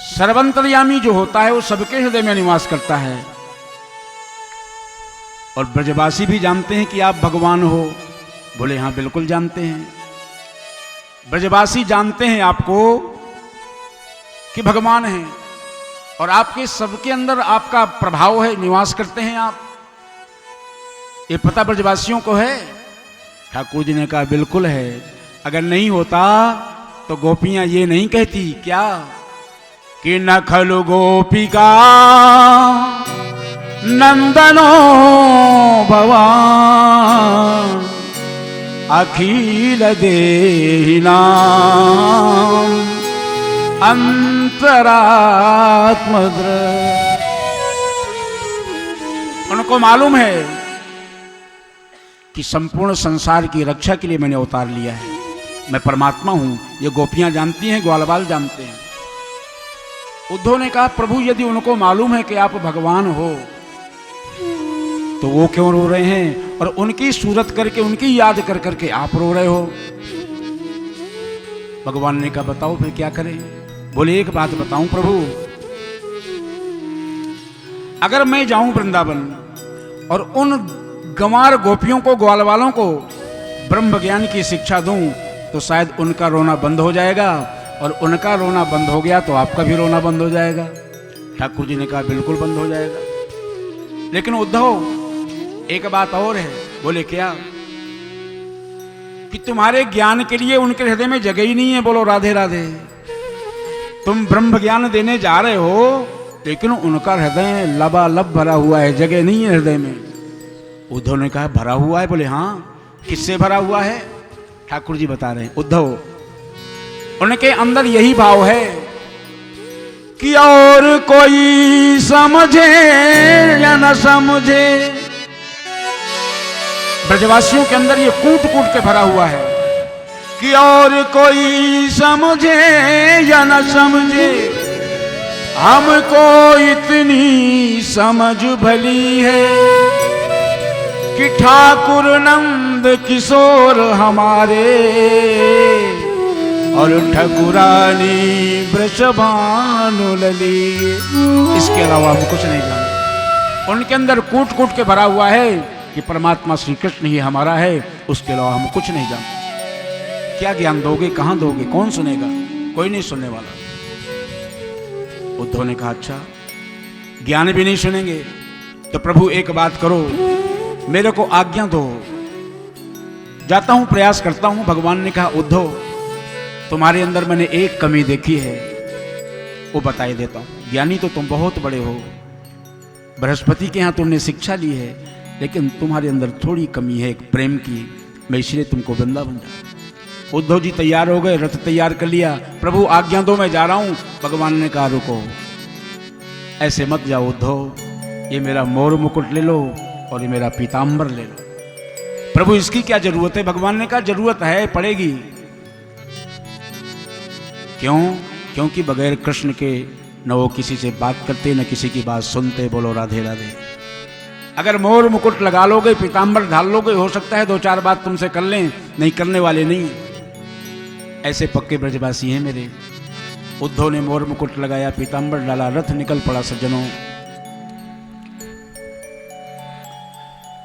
सर्वंतर्यामी जो होता है वो सबके हृदय में निवास करता है। और ब्रजवासी भी जानते हैं कि आप भगवान हो। बोले हाँ बिल्कुल जानते हैं। ब्रजवासी जानते हैं आपको कि भगवान हैं और आपके सबके अंदर आपका प्रभाव है, निवास करते हैं आप। ये पता ब्रजवासियों को है? ठाकुर जी ने कहा बिल्कुल है। अगर नहीं होता तो गोपियां ये नहीं कहती क्या कि न खलु गोपिका नंदनो भवान अखिल देहिनाम अंतरात्मद्र। उनको मालूम है कि संपूर्ण संसार की रक्षा के लिए मैंने अवतार लिया है, मैं परमात्मा हूं। ये गोपियां जानती हैं, ग्वालवाल जानते हैं। उद्धव ने कहा प्रभु यदि उनको मालूम है कि आप भगवान हो तो वो क्यों रो रहे हैं? और उनकी सूरत करके, उनकी याद कर करके आप रो रहे हो। भगवान ने कहा बताओ फिर क्या करें? बोले एक बात बताऊं प्रभु, अगर मैं जाऊं वृंदावन और उन गंवार गोपियों को, ग्वाल वालों को ब्रह्म ज्ञान की शिक्षा दूं तो शायद उनका रोना बंद हो जाएगा, और उनका रोना बंद हो गया तो आपका भी रोना बंद हो जाएगा। ठाकुर जी ने कहा बिल्कुल बंद हो जाएगा। लेकिन उद्धव एक बात और है। बोले क्या? कि तुम्हारे ज्ञान के लिए उनके हृदय में जगह ही नहीं है। बोलो राधे राधे। तुम ब्रह्म ज्ञान देने जा रहे हो लेकिन उनका हृदय लबालब भरा हुआ है, जगह नहीं है हृदय में। उद्धव ने कहा भरा हुआ है? बोले हाँ। किससे भरा हुआ है? ठाकुर जी बता रहे हैं। उद्धव उनके अंदर यही भाव है कि और कोई समझे या न समझे। ब्रजवासियों के अंदर ये कूट कूट के भरा हुआ है कि और कोई समझे या न समझे, हमको इतनी समझ भली है कि ठाकुर नंद किशोर हमारे और ठकुरानी वृषभानु लली। इसके अलावा हम कुछ नहीं जानते। उनके अंदर कूट कूट के भरा हुआ है कि परमात्मा श्री कृष्ण ही हमारा है, उसके अलावा हम कुछ नहीं जानते। क्या ज्ञान दोगे? कहां दोगे? कौन सुनेगा? कोई नहीं सुनने वाला। उद्धव ने कहा अच्छा ज्ञान भी नहीं सुनेंगे तो प्रभु एक बात करो, मेरे को आज्ञा दो, जाता हूं, प्रयास करता हूं। भगवान ने कहा उद्धव तुम्हारे अंदर मैंने एक कमी देखी है, वो बताए देता हूं। ज्ञानी तो तुम बहुत बड़े हो, बृहस्पति के यहां तुमने शिक्षा ली है, लेकिन तुम्हारे अंदर थोड़ी कमी है, एक प्रेम की। मैं इसलिए तुमको वृंदावन जा। उद्धव जी तैयार हो गए, रथ तैयार कर लिया। प्रभु आज्ञा दो, मैं जा रहा हूं। भगवान ने कहा रुको, ऐसे मत जाओ उद्धव, ये मेरा मोर मुकुट ले लो और ये मेरा पीताम्बर ले लो। प्रभु इसकी क्या जरूरत है? भगवान ने कहा जरूरत है, पड़ेगी। क्यों? क्योंकि बगैर कृष्ण के न वो किसी से बात करते, न किसी की बात सुनते। बोलो राधे राधे। अगर मोर मुकुट लगा लोगे, पीताम्बर ढाल लोगे, हो सकता है दो चार बात तुमसे कर लें, नहीं करने वाले नहीं। ऐसे पक्के ब्रजवासी हैं मेरे। उद्धव ने मोर मुकुट लगाया, पीताम्बर डाला, रथ निकल पड़ा। सज्जनों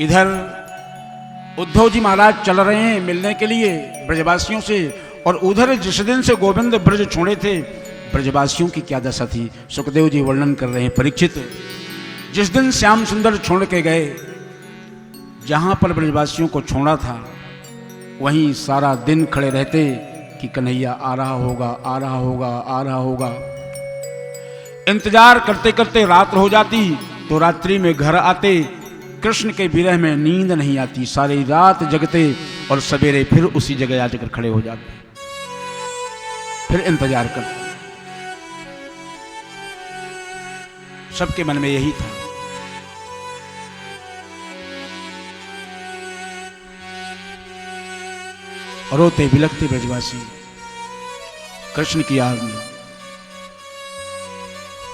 इधर उद्धव जी महाराज चल रहे हैं मिलने के लिए ब्रजवासियों से, और उधर जिस दिन से गोविंद ब्रज छोड़े थे ब्रजवासियों की क्या दशा थी सुखदेव जी वर्णन कर रहे हैं। परीक्षित जिस दिन श्याम सुंदर छोड़ के गए, जहां पर ब्रजवासियों को छोड़ा था वहीं सारा दिन खड़े रहते कि कन्हैया आ रहा होगा, आ रहा होगा, आ रहा होगा। इंतजार करते करते रात हो जाती तो रात्रि में घर आते, कृष्ण के विरह में नींद नहीं आती, सारी रात जगते और सवेरे फिर उसी जगह आकर खड़े हो जाते, फिर इंतजार करते। सबके मन में यही था। रोते बिलखते ब्रजवासी कृष्ण की याद में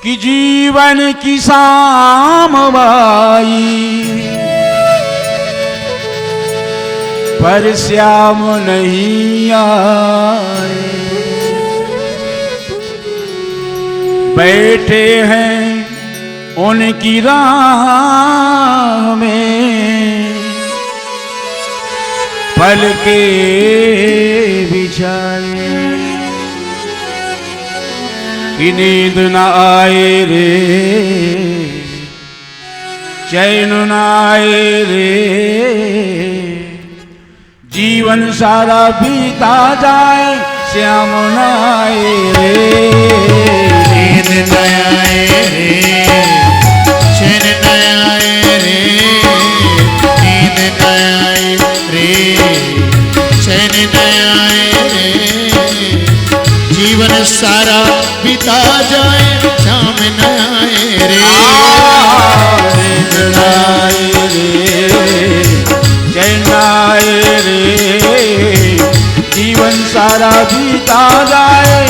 कि जीवन की शाम बाई पर श्याम नहीं आए, बैठे हैं उनकी राह में, पल के बिछाए कि नींद न आए रे, चैन न आए रे, जीवन सारा बीता जाए श्याम न आए रे। नींद न आए रे, चैन न आए रे, नींद न आए रे, चैन न आए रे, जीवन सारा बीता जाए श्याम न आए रे। नींद न आए रे, चैन न आए रे, जीवन सारा बीता जाए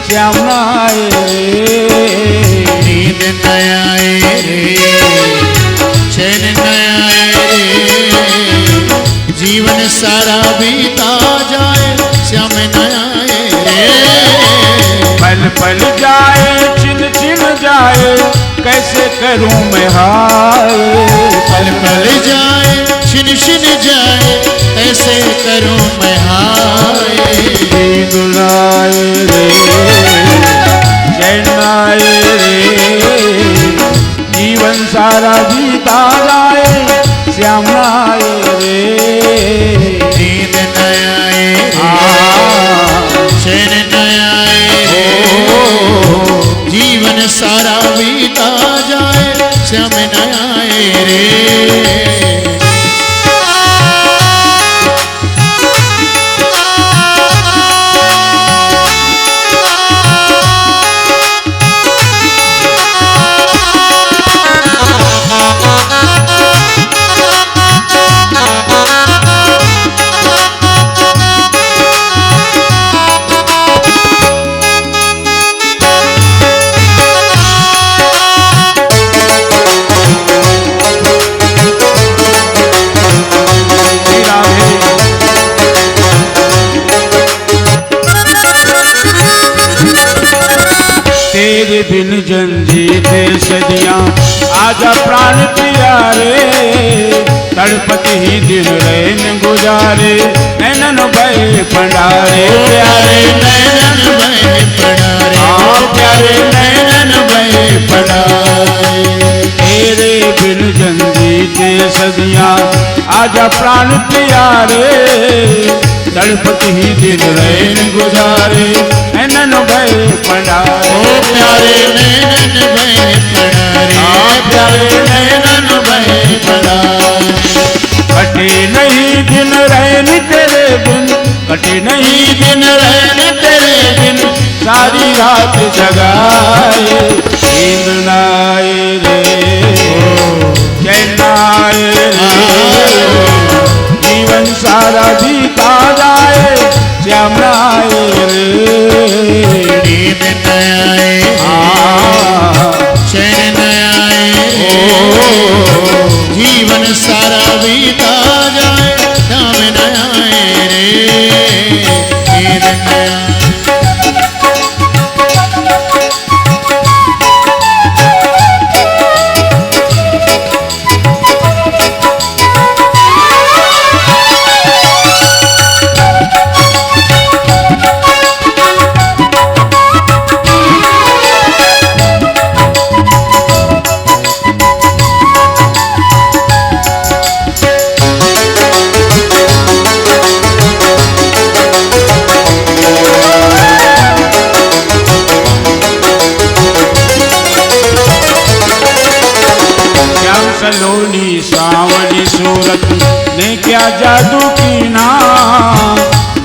श्याम न आए रे। नींद न आए रे, चैन न आए रे, जीवन सारा बीता जाए श्याम न आए रे। पल पल जाए छिन छिन जाए कैसे करूं मैं हाय, पल पल जाए छिन छिन जाए कैसे करूं मैं हाय। नींद न आए रे, चैन न आए रे, जीवन सारा बीता जाए श्याम न आए रे। नींद न आए रे, चैन न आए रे, जीवन सारा बीता जाए श्याम न आए रे। तेरे बिन जंजीते सदियां आजा प्राण प्यारे, तड़पत ही दिन रैन गुजारे नैनन भय भंडारे। प्यारे नैनन भय भंडारे, प्यारे नैनन भय भंडारे। तेरे बिन जंजीते सदियां आजा प्राण प्यारे, तड़पत ही दिन रैन गुजारे नैनन भय भंडारे। प्यारे नैनन भय भंडारे, प्यारे नैनन भय भंडारे। कटे नहीं दिन रैन तेरे बिन, कटे नहीं दिन रैन तेरे बिन, सारी रात जगाए नींद न आए रे, चैन न आए रे, जीवन सारा बीता जाए श्याम न आए रे। नींद न आए, चैन न आए, जीवन सारा बीता जाए श्याम न आए रे। नींद न आए। सलोनी सावली सूरत ने क्या जादू की ना,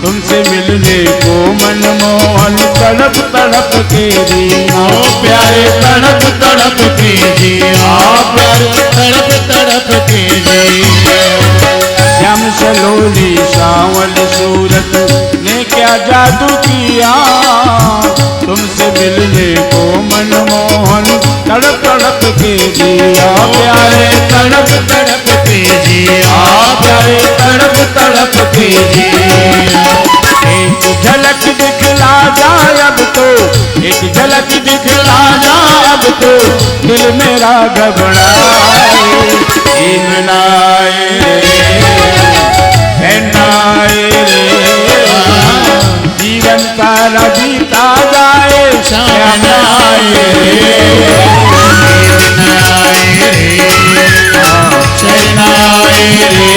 तुमसे मिलने को मनमोहन तड़प तड़प के जीना। प्यारे तड़प तड़प के जिया, प्यारे तड़प तड़प के जिया। श्याम सलोनी सावली सूरत ने क्या जादू किया, तुमसे मिलने को मनमोहन तड़प तड़प के जिया। प्यारे तड़प तड़प के जिया, प्यारे तड़प तड़प के जिया। एक झलक दिखला जाए अब तो, एक झलक दिखला जाए तो दिल मेरा घबराए। इमनाए नाए रे जीवन सारा बीता जाए श्याम नाए रे चरनाए रे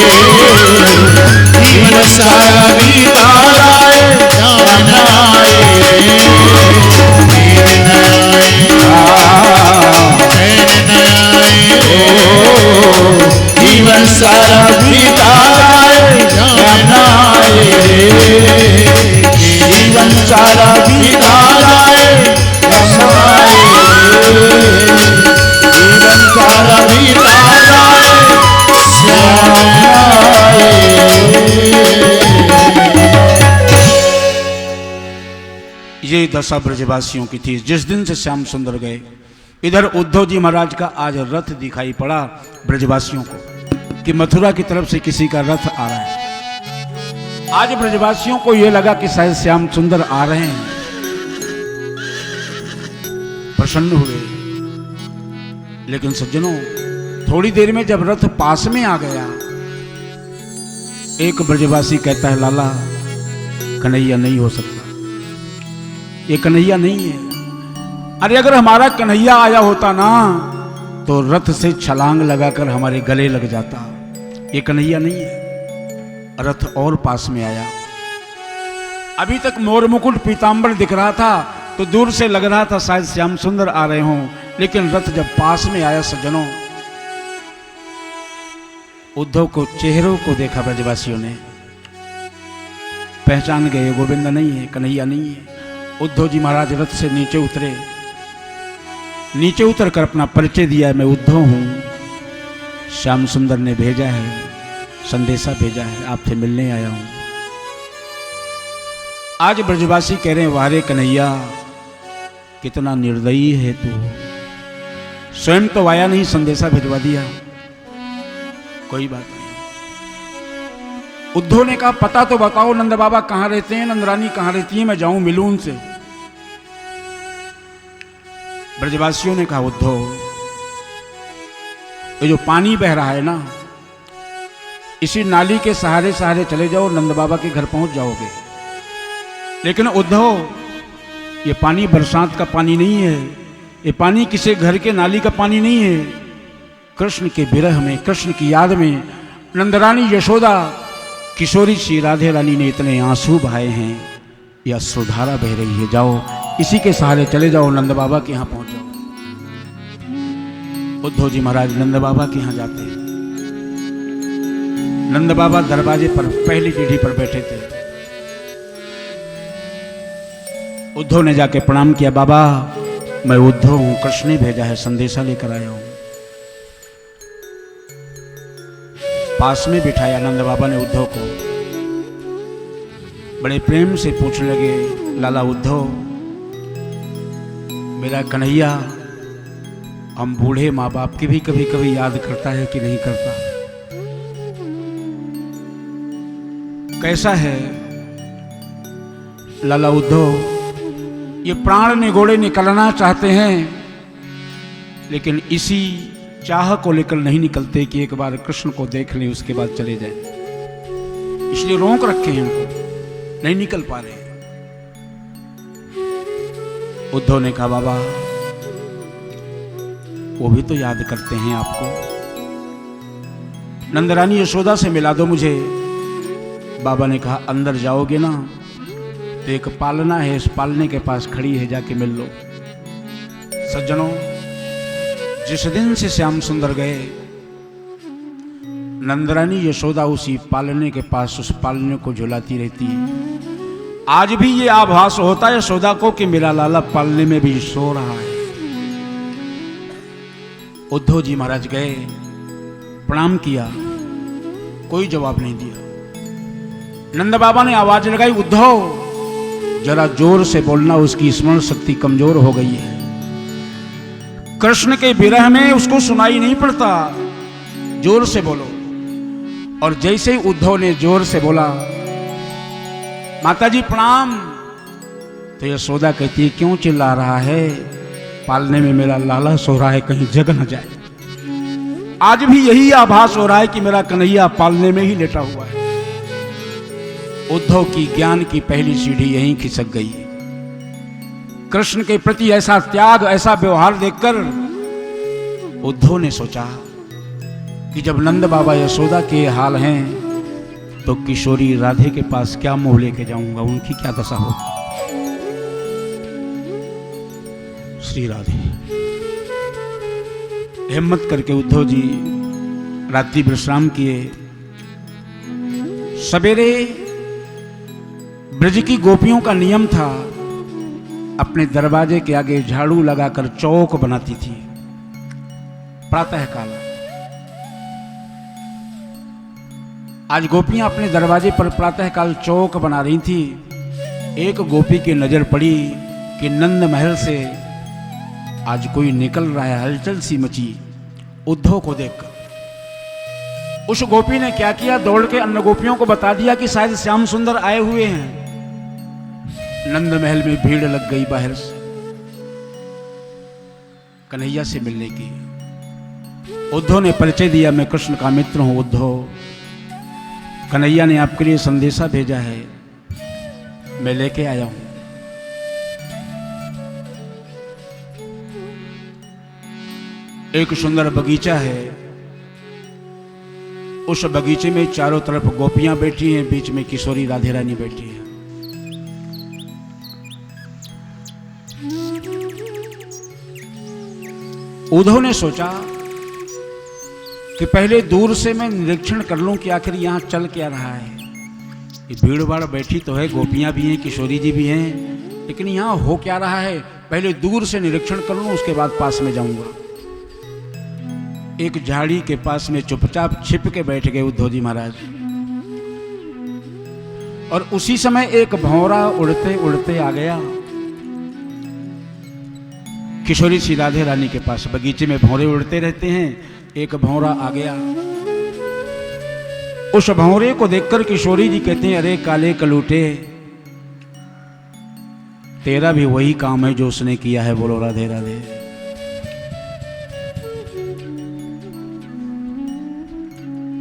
जीवन सारा बीता जाए श्याम नाए रे जीवन सारा बीता जाए श्याम नाए रे जीवन सारा बीता जाए श्याम नाए रे जीवन सारा बीता जाए श्याम नाए रे। ये दशा ब्रजवासियों की थी जिस दिन से श्याम सुंदर गए। इधर उद्धव जी महाराज का आज रथ दिखाई पड़ा ब्रजवासियों को कि मथुरा की तरफ से किसी का रथ आ रहा है। आज ब्रजवासियों को यह लगा कि शायद श्याम सुंदर आ रहे हैं, प्रसन्न हुए। लेकिन सज्जनों, थोड़ी देर में जब रथ पास में आ गया, एक ब्रजवासी कहता है, लाला कन्हैया नहीं हो सकता, ये कन्हैया नहीं है। अरे अगर हमारा कन्हैया आया होता ना तो रथ से छलांग लगाकर हमारे गले लग जाता। ये कन्हैया नहीं है। रथ और पास में आया। अभी तक मोर मुकुट पीतांबर दिख रहा था तो दूर से लग रहा था शायद श्याम सुंदर आ रहे हों। लेकिन रथ जब पास में आया सज्जनों, उद्धव को चेहरों को देखा ब्रजवासियों ने, पहचान गए गोविंद नहीं है, कन्हैया नहीं है। उद्धव जी महाराज रथ से नीचे उतरे। नीचे उतरकर अपना परिचय दिया, मैं उद्धव हूं, श्याम सुंदर ने भेजा है, संदेशा भेजा है, आपसे मिलने आया हूं। आज ब्रजवासी कह रहे हैं, वारे कन्हैया कितना निर्दयी है तू, स्वयं तो आया नहीं, संदेशा भिजवा दिया। कोई बात नहीं। उद्धव ने कहा, पता तो बताओ नंद बाबा कहां रहते हैं, नंदरानी कहां रहती है, मैं जाऊं मिलूं उनसे। ब्रजवासियों ने कहा, उद्धव ये जो पानी बह रहा है ना, इसी नाली के सहारे सहारे चले जाओ, नंद बाबा के घर पहुंच जाओगे। लेकिन उद्धव, ये पानी बरसात का पानी नहीं है, ये पानी किसी घर के नाली का पानी नहीं है। कृष्ण के विरह में, कृष्ण की याद में नंदरानी यशोदा किशोरी श्री राधे रानी ने इतने आंसू बहाए हैं, यह अश्रुधारा बह रही है, जाओ इसी के सहारे चले जाओ, नंद बाबा के यहां पहुंच जाओ। उद्धव जी महाराज नंद बाबा के यहां जाते हैं। नंद बाबा दरवाजे पर पहली पीढ़ी पर बैठे थे। उद्धव ने जाके प्रणाम किया, बाबा मैं उद्धव हूं, कृष्ण ने भेजा है, संदेशा लेकर आया हूं। पास में बिठाया नंद बाबा ने उद्धव को, बड़े प्रेम से पूछने लगे, लाला उद्धव, मेरा कन्हैया हम बूढ़े माँ बाप की भी कभी कभी याद करता है कि नहीं करता? कैसा है लाला उद्धव? ये प्राण निगोड़े निकलना चाहते हैं, लेकिन इसी चाह को लेकर नहीं निकलते कि एक बार कृष्ण को देख लें, उसके बाद चले जाएं। इसलिए रोक रखे हैं उनको, नहीं निकल पा रहे। उद्धव ने कहा, बाबा वो भी तो याद करते हैं आपको, नंदरानी यशोदा से मिला दो मुझे। बाबा ने कहा, अंदर जाओगे ना तो एक पालना है, इस पालने के पास खड़ी है, जाके मिल लो। सज्जनों, जिस दिन से श्याम सुंदर गए, नंदरानी यशोदा उसी पालने के पास उस पालने को झुलाती रहती है। आज भी ये आभास होता है यशोदा को कि मेरा लाला पालने में भी सो रहा है। उद्धव जी महाराज गए, प्रणाम किया, कोई जवाब नहीं दिया। नंद बाबा ने आवाज लगाई, उद्धव जरा जोर से बोलना, उसकी स्मरण शक्ति कमजोर हो गई है। कृष्ण के विरह में उसको सुनाई नहीं पड़ता, जोर से बोलो। और जैसे ही उद्धव ने जोर से बोला, माताजी प्रणाम, तो यशोदा कहती है, क्यों चिल्ला रहा है? पालने में मेरा लाला सो रहा है, कहीं जग न जाए। आज भी यही आभास हो रहा है कि मेरा कन्हैया पालने में ही लेटा हुआ है। उद्धव की ज्ञान की पहली सीढ़ी यहीं खिसक गई। कृष्ण के प्रति ऐसा त्याग, ऐसा व्यवहार देखकर उद्धव ने सोचा कि जब नंद बाबा यशोदा के हाल हैं तो किशोरी राधे के पास क्या मोह लेके जाऊंगा, उनकी क्या दशा होगी। श्री राधे। हिम्मत करके उद्धव जी रात्रि विश्राम किए। सवेरे ब्रज की गोपियों का नियम था, अपने दरवाजे के आगे झाड़ू लगाकर चौक बनाती थी। प्रातः काल आज गोपियां अपने दरवाजे पर प्रातः काल चौक बना रही थी। एक गोपी की नजर पड़ी कि नंद महल से आज कोई निकल रहा है, हलचल सी मची। उद्धव को देखकर उस गोपी ने क्या किया, दौड़ के अन्य गोपियों को बता दिया कि शायद श्याम सुंदर आए हुए हैं। नंद महल में भीड़ लग गई बाहर से कन्हैया से मिलने की। उद्धव ने परिचय दिया, मैं कृष्ण का मित्र हूं उद्धव, कन्हैया ने आपके लिए संदेशा भेजा है, मैं लेके आया हूं। एक सुंदर बगीचा है, उस बगीचे में चारों तरफ गोपियां बैठी हैं, बीच में किशोरी राधे रानी बैठी है। उद्धव ने सोचा कि पहले दूर से मैं निरीक्षण कर लूं कि आखिर यहां चल क्या रहा है। ये भीड़ भाड़ बैठी तो है, गोपियां भी हैं, किशोरी जी भी हैं, लेकिन यहां हो क्या रहा है, पहले दूर से निरीक्षण कर लूं, उसके बाद पास में जाऊंगा। एक झाड़ी के पास में चुपचाप छिप के बैठ गए उद्धव जी महाराज। और उसी समय एक भंवरा उड़ते उड़ते आ गया किशोरी सी राधे रानी के पास। बगीचे में भंवरे उड़ते रहते हैं, एक भंवरा आ गया। उस भंवरे को देखकर किशोरी जी कहते हैं, अरे काले कलूटे, तेरा भी वही काम है जो उसने किया है, बोलो राधे राधे।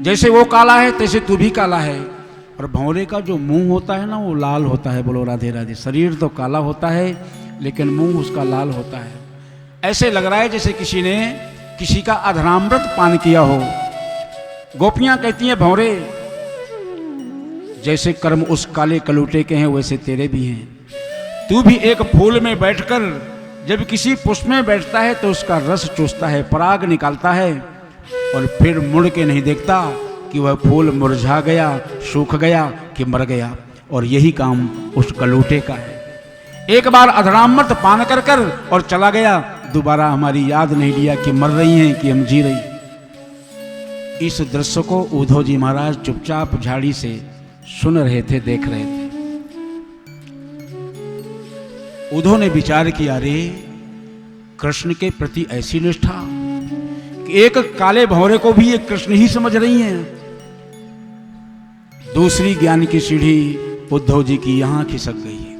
जैसे वो काला है तैसे तू भी काला है। और भंवरे का जो मुंह होता है ना, वो लाल होता है, बोलो राधे राधे। शरीर तो काला होता है लेकिन मुंह उसका लाल होता है। ऐसे लग रहा है जैसे किसी ने किसी का अधरामृत पान किया हो। गोपियां कहती हैं, भंवरे, जैसे कर्म उस काले कलूटे के हैं वैसे तेरे भी हैं। तू भी एक फूल में बैठकर जब किसी पुष्प में बैठता है तो उसका रस चूसता है, पराग निकालता है, और फिर मुड़ के नहीं देखता कि वह फूल मुरझा गया, सूख गया कि मर गया। और यही काम उस कलूटे का है। एक बार अधरामृत पान कर कर और चला गया, दोबारा हमारी याद नहीं लिया कि मर रही हैं कि हम जी रही। इस दृश्य को उद्धव जी महाराज चुपचाप झाड़ी से सुन रहे थे, देख रहे थे। उद्धव ने विचार किया, रे कृष्ण के प्रति ऐसी निष्ठा कि एक काले भंवरे को भी एक कृष्ण ही समझ रही हैं। दूसरी ज्ञान की सीढ़ी उद्धव जी की यहां खिसक गई है।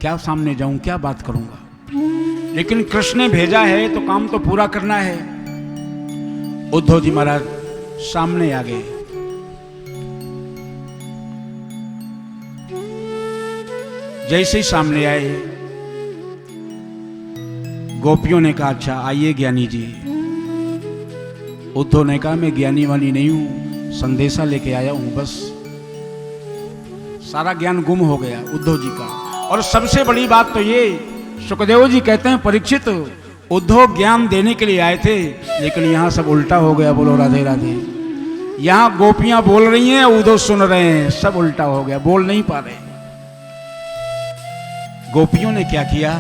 क्या सामने जाऊं, क्या बात करूंगा, लेकिन कृष्ण ने भेजा है तो काम तो पूरा करना है। उद्धव जी महाराज सामने आ गए। जैसे ही सामने आए, गोपियों ने कहा, अच्छा आइए ज्ञानी जी। उद्धव ने कहा, मैं ज्ञानी वानी नहीं हूं, संदेशा लेके आया हूं बस। सारा ज्ञान गुम हो गया उद्धव जी का। और सबसे बड़ी बात तो ये, सुखदेव जी कहते हैं, परीक्षित, उद्धव ज्ञान देने के लिए आए थे लेकिन यहां सब उल्टा हो गया, बोलो राधे राधे। यहां गोपियां बोल रही हैं, उद्धव सुन रहे हैं, सब उल्टा हो गया, बोल नहीं पा रहे। गोपियों ने क्या किया,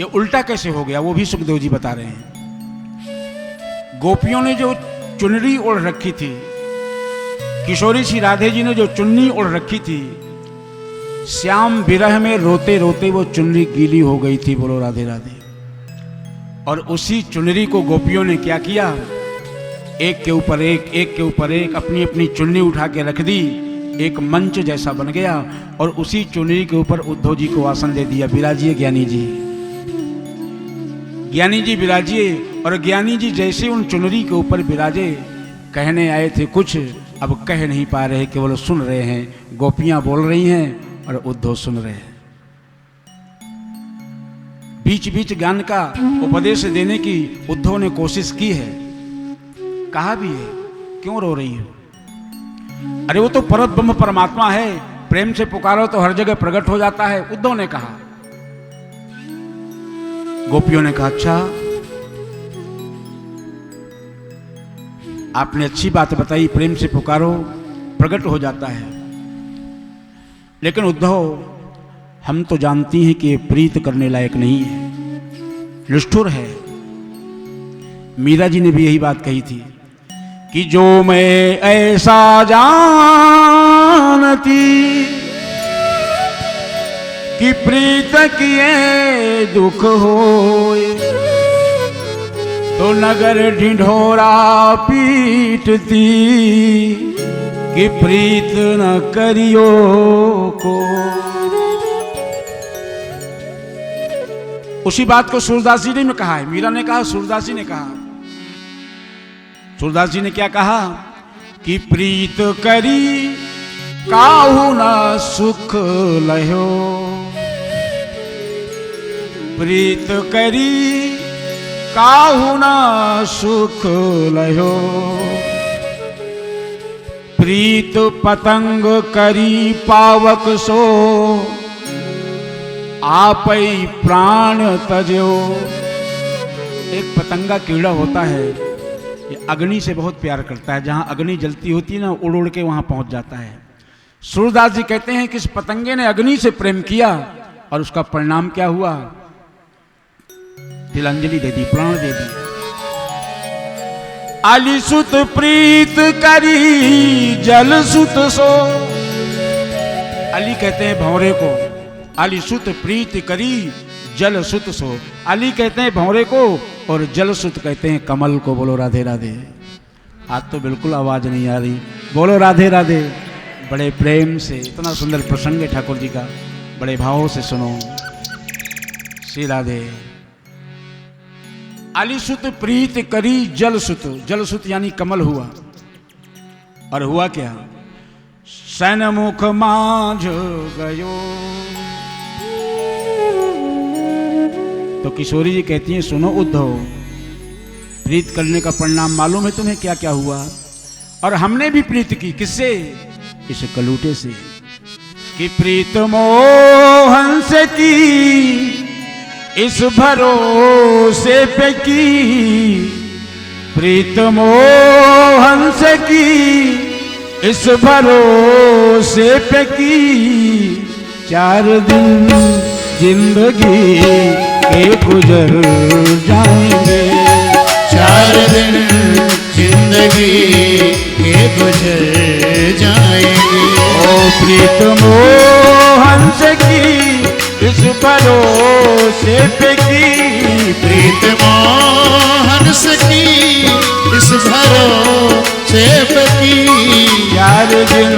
ये उल्टा कैसे हो गया, वो भी सुखदेव जी बता रहे हैं। गोपियों ने जो चुनरी ओढ़ रखी थी, किशोरी सी राधे जी ने जो चुन्नी ओढ़ रखी थी, श्याम विरह में रोते रोते वो चुनरी गीली हो गई थी, बोलो राधे राधे। और उसी चुनरी को गोपियों ने क्या किया, एक के ऊपर एक, एक के ऊपर एक, अपनी अपनी चुन्नी उठा के रख दी, एक मंच जैसा बन गया। और उसी चुनरी के ऊपर उद्धव जी को आसन दे दिया, विराजिए ज्ञानी जी। ज्ञानी जी विराजिए, और ज्ञानी जी जैसे उन चुनरी के ऊपर विराजे, कहने आए थे कुछ, अब कह नहीं पा रहे, केवल सुन रहे हैं। गोपियां बोल रही हैं और उद्धव सुन रहे हैं। बीच बीच ज्ञान का उपदेश देने की उद्धव ने कोशिश की है, कहा भी है, क्यों रो रही हो? अरे वो तो परम ब्रह्म परमात्मा है, प्रेम से पुकारो तो हर जगह प्रकट हो जाता है, उद्धव ने कहा। गोपियों ने कहा, अच्छा आपने अच्छी बात बताई, प्रेम से पुकारो प्रकट हो जाता है, लेकिन उद्धव हम तो जानती हैं कि ये प्रीत करने लायक नहीं है, निष्ठुर है। मीरा जी ने भी यही बात कही थी कि जो मैं ऐसा जानती कि प्रीत किए दुख होए, तो नगर ढिंढोरा पीटती कि प्रीत न करियो को। उसी बात को सूरदास जी ने कहा है, मीरा ने कहा, सूरदास जी ने कहा। सूरदास जी ने क्या कहा कि प्रीत करी काहू ना सुख लहो, प्रीत करी काहू ना सुख लहो, प्रीत पतंग करी पावक सो, आप ही प्राण तजो। एक पतंगा कीड़ा होता है, ये अग्नि से बहुत प्यार करता है, जहां अग्नि जलती होती है ना, उड़ उड़ के वहां पहुंच जाता है। सूरदास जी कहते हैं कि इस पतंगे ने अग्नि से प्रेम किया और उसका परिणाम क्या हुआ? तिलांजलि दे दी, प्राण दे दी। अली सुत प्रीत करी जल सुत सो। अली कहते हैं भंवरे को, अली सुत प्रीत करी जल सुत सो। अली कहते हैं भंवरे को और जल सुत कहते हैं कमल को। बोलो राधे राधे। आज तो बिल्कुल आवाज नहीं आ रही, बोलो राधे राधे। बड़े प्रेम से, इतना सुंदर प्रसंग है ठाकुर जी का, बड़े भावों से सुनो। श्री राधे। अली सुत प्रीत करी जल सुत, जल सुत यानी कमल हुआ। और हुआ क्या? सैनमुख मांझ गयो। तो किशोरी जी कहती हैं, सुनो उद्धव, प्रीत करने का परिणाम मालूम है तुम्हें क्या क्या हुआ? और हमने भी प्रीत की, किससे? इस कलूटे से। कि प्रीत मोहन से की, इस भरोसे पे की, प्रीत मोहन से की, इस भरोसे पे की। 4 दिन जिंदगी के गुजर जाएंगे, 4 दिन जिंदगी के गुजर जाएंगे। ओ प्रीत मोहन से की, इस भरोसे पे की, प्रीत मोहन से की, इस भरोसे पे की। 4 दिन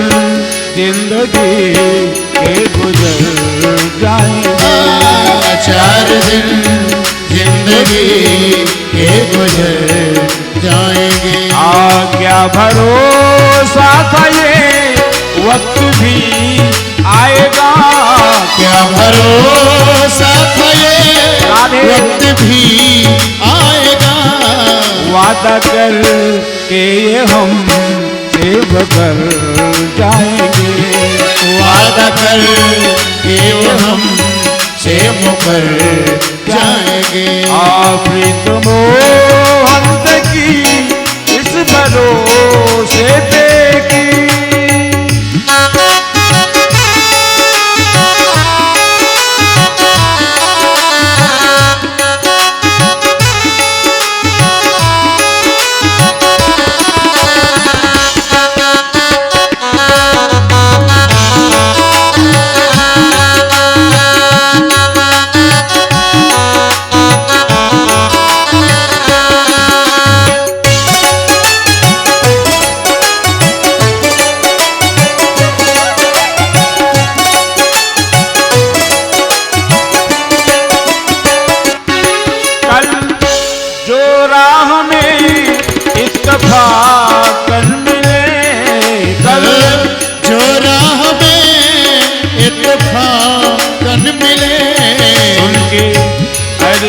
जिंदगी के गुजर जाएंगे, 4 दिन जिंदगी के गुजर जाएंगे। क्या भरोसा था ये वक्त भी आएगा, क्या भरोसा था ये वक्त भी आएगा। वादा कर के ये हम से बकर जाएंगे, वादा कर के हम से मुकर जाएंगे। प्रीत मोहन से की, इस भरोसे पे की।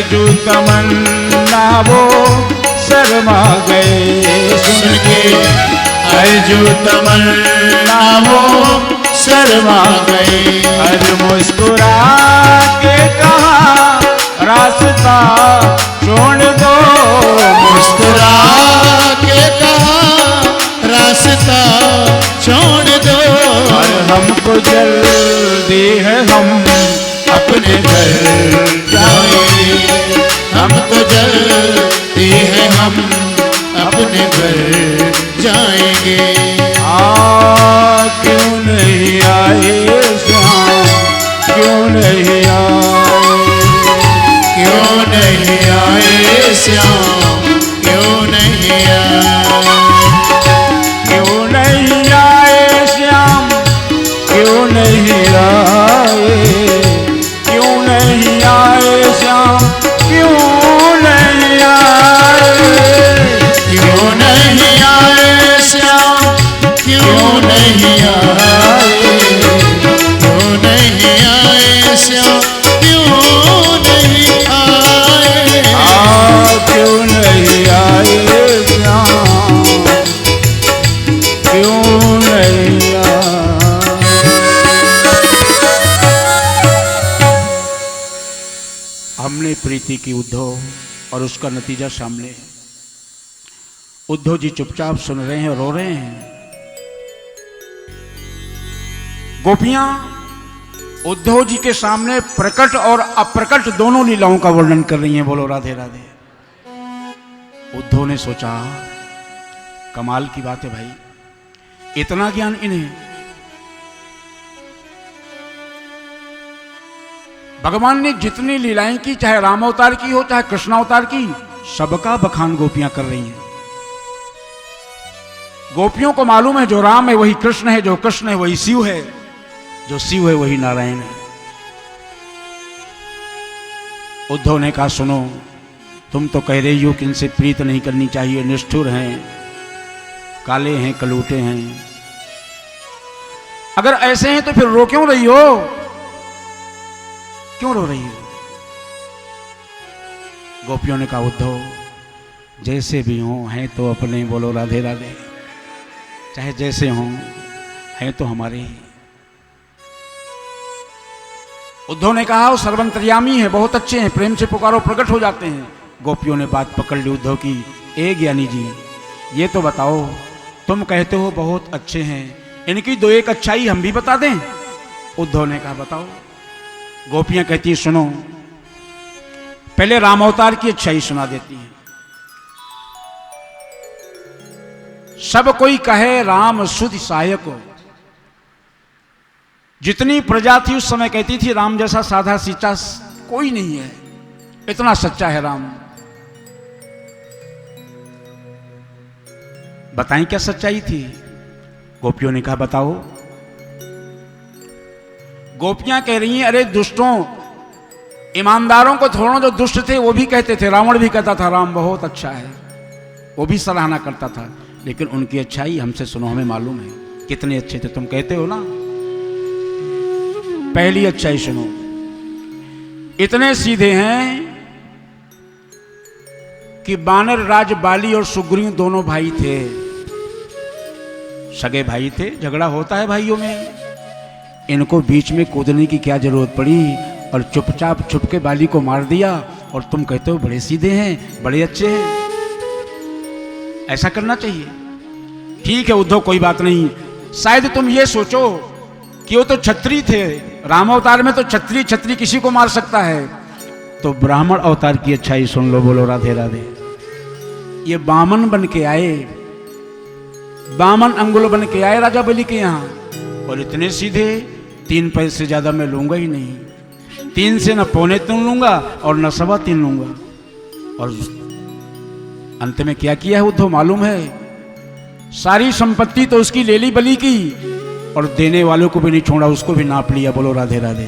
अर्जु तमन्ना वो शर्मा गए सुन के अर्जु तमन्ना वो शर्मा गए। अर्ज मुस्कुरा के कहा रास्ता छोड़ दो, मुस्कुरा के कहा रास्ता छोड़ दो। और हमको जल्दी है हम अपने घर जाएंगे, हमको जल्दी है हम अपने घर जाएंगे। क्यों नहीं आए श्याम, क्यों नहीं आए, क्यों नहीं आए श्याम, क्यों नहीं आए, क्यों नहीं आए श्याम, क्यों नहीं आए, क्यों नहीं आए श्याम, क्यों नहीं आए, क्यों नहीं आए श्याम, क्यों नहीं आए, क्यों नहीं आए श्याम, क्यों नहीं आए, क्यों नहीं आए श्याम, क्यों नहीं आए। हमने प्रीति की उद्धव और उसका नतीजा सामने है। उद्धव जी चुपचाप सुन रहे हैं, रो रहे हैं। गोपियां उद्धव जी के सामने प्रकट और अप्रकट दोनों लीलाओं का वर्णन कर रही हैं। बोलो राधे राधे। उद्धव ने सोचा कमाल की बात है भाई, इतना ज्ञान इन्हें। भगवान ने जितनी लीलाएं की, चाहे राम अवतार की हो चाहे कृष्ण अवतार की, सबका बखान गोपियां कर रही हैं। गोपियों को मालूम है जो राम है वही कृष्ण है, जो कृष्ण है वही शिव है, जो शिव है वही नारायण है। उद्धव ने कहा सुनो, तुम तो कह रही हो कि इनसे प्रीत नहीं करनी चाहिए, निष्ठुर हैं, काले हैं, कलूटे हैं। अगर ऐसे हैं तो फिर रो क्यों रही हो, क्यों रो रही हो? गोपियों ने कहा उद्धव जैसे भी हों हैं तो अपने, बोलो राधे राधे, चाहे जैसे हों हैं तो हमारे ही। उद्धव ने कहा वो सर्वंतर्यामी है, बहुत अच्छे हैं, प्रेम से पुकारो प्रकट हो जाते हैं। गोपियों ने बात पकड़ ली उद्धव की। ए ज्ञानी जी, ये तो बताओ, तुम कहते हो बहुत अच्छे हैं, इनकी दो एक अच्छाई हम भी बता दें। उद्धव ने कहा बताओ। गोपियां कहती हैं सुनो, पहले राम अवतार की अच्छाई सुना देती हैं। सब कोई कहे राम सुधि सहायक, जितनी प्रजा थी उस समय कहती थी राम जैसा साधा सीधा कोई नहीं है, इतना सच्चा है राम। बताएं क्या सच्चाई थी? गोपियों ने कहा बताओ। गोपियां कह रही हैं अरे दुष्टों, ईमानदारों को छोड़ो, जो दुष्ट थे वो भी कहते थे, रावण भी कहता था राम बहुत अच्छा है, वो भी सराहना करता था, लेकिन उनकी अच्छाई हमसे सुनो, हमें मालूम है कितने अच्छे थे। तुम कहते हो ना, पहली अच्छाई सुनो, इतने सीधे हैं कि बानर राज बाली और सुग्रीव दोनों भाई थे, सगे भाई थे, झगड़ा होता है भाइयों में, इनको बीच में कूदने की क्या जरूरत पड़ी, और चुपचाप छुप के बाली को मार दिया, और तुम कहते हो बड़े सीधे हैं, बड़े अच्छे हैं। ऐसा करना चाहिए? ठीक है उद्धव, कोई बात नहीं, शायद तुम ये सोचो कि वो तो क्षत्रिय थे, राम अवतार में तो क्षत्रिय किसी को मार सकता है, तो ब्राह्मण अवतार की अच्छाई सुन लो, बोलो राधे राधे। ये बामन बन के आए, बामन अंगुल बन के आए राजा बलि के यहाँ, और इतने सीधे, 3 पैसे ज्यादा मैं लूंगा ही नहीं, 3 से न 3.25 लूंगा और न 3.25 लूंगा। और अंत में क्या किया है उद्धव मालूम है? सारी संपत्ति तो उसकी ले ली बलि की, और देने वालों को भी नहीं छोड़ा, उसको भी नाप लिया, बोलो राधे राधे,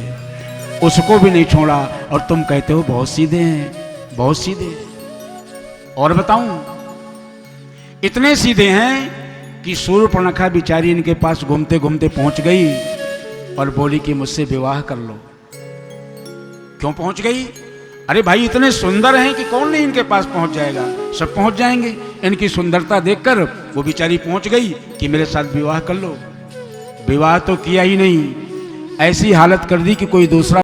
उसको भी नहीं छोड़ा। और तुम कहते हो बहुत सीधे हैं, बहुत सीधे। और बताऊं, इतने सीधे हैं कि शूर्पणखा बिचारी इनके पास घूमते घूमते पहुंच गई और बोली कि मुझसे विवाह कर लो। क्यों पहुंच गई? अरे भाई इतने सुंदर हैं कि कौन नहीं इनके पास पहुंच जाएगा, सब पहुंच जाएंगे। इनकी सुंदरता देखकर वो बेचारी पहुंच गई कि मेरे साथ विवाह कर लो। विवाह तो किया ही नहीं, ऐसी हालत कर दी कि कोई दूसरा